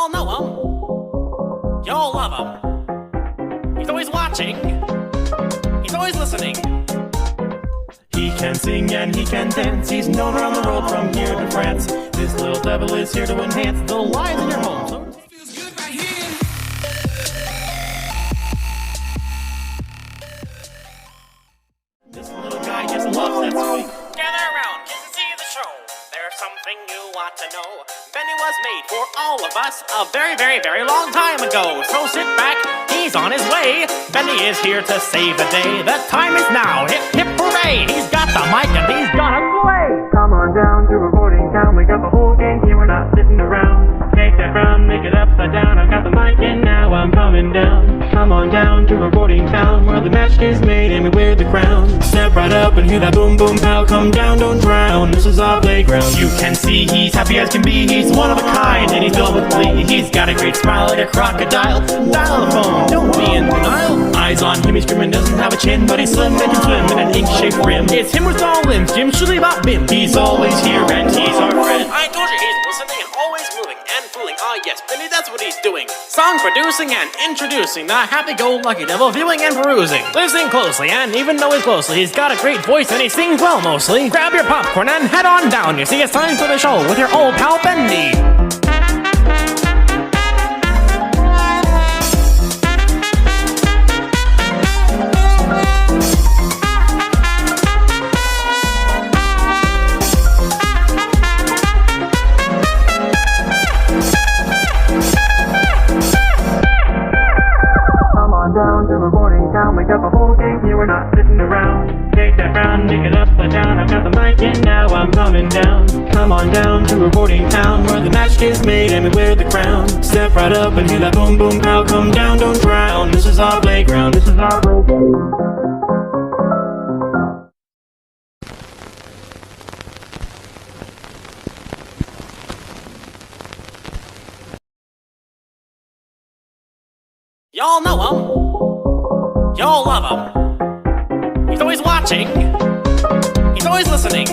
Y'all know him. Y'all love him. He's always watching. He's always listening. He can sing and he can dance. He's known around the world from here to France. This little devil is here to enhance the lives in your home. So feels good right here. This little guy just loves that sweet. Gather around, get to see the show. There's something you want to know. Bendy was made for all of us a very, very, very long time ago. So sit back, he's on his way. Bendy is here to save the day. The time is now, hip hip hooray. He's got the mic and he's gonna play. Come on down to recording town. We got the whole gang here, we're not sitting around. Take that round, make it upside down. I've got the mic and now I'm coming down. Come on down to recording town, where the match is made and we wear the crown. Step right up and hear that boom boom pow. Come down, don't drown, this is our playground. You can see he's happy as can be. He's one of a kind and he's filled with glee. He's got a great smile like a crocodile. Dial the phone, don't be in denial. Eyes on him, he's screaming, doesn't have a chin, but he's slim and can swim in an ink-shaped rim. It's him with all limbs, Jim Shirley Bop Bim. He's always here and he's our friend. I told you he's listening and always moving and fooling. Ah yes, Bendy, that's what he's doing. Song producing and introducing the happy-go-lucky devil, viewing and perusing. Listening closely, and even though he's closely, he's got a great voice and he sings well mostly. Grab your popcorn and head on down. You see, it's time for the show with your old pal Bendy. Down to recording town, we got the whole gang here, we're not sitting around. Take that round, make it upside down. I've got the mic and now I'm coming down. Come on down to recording town, where the match is made and we wear the crown. Step right up and hear that boom boom pow. Come down, don't drown, this is our playground. This is our playground. Y'all know him. Y'all love him. He's always watching. He's always listening.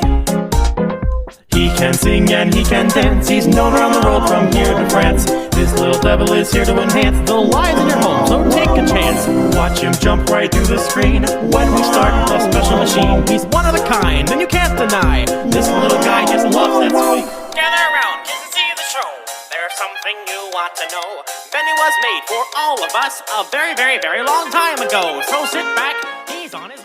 He can sing and he can dance. He's known around the world from here to France. This little devil is here to enhance the lives in your home. So take a chance. Watch him jump right through the screen when we start the special machine. He's one of a kind and you can't deny. This little guy just loves that sweet. Gather around, get to see the show. There's something you want to know. Bendy was made for all of us a very, very, very long time ago. So sit back, he's on his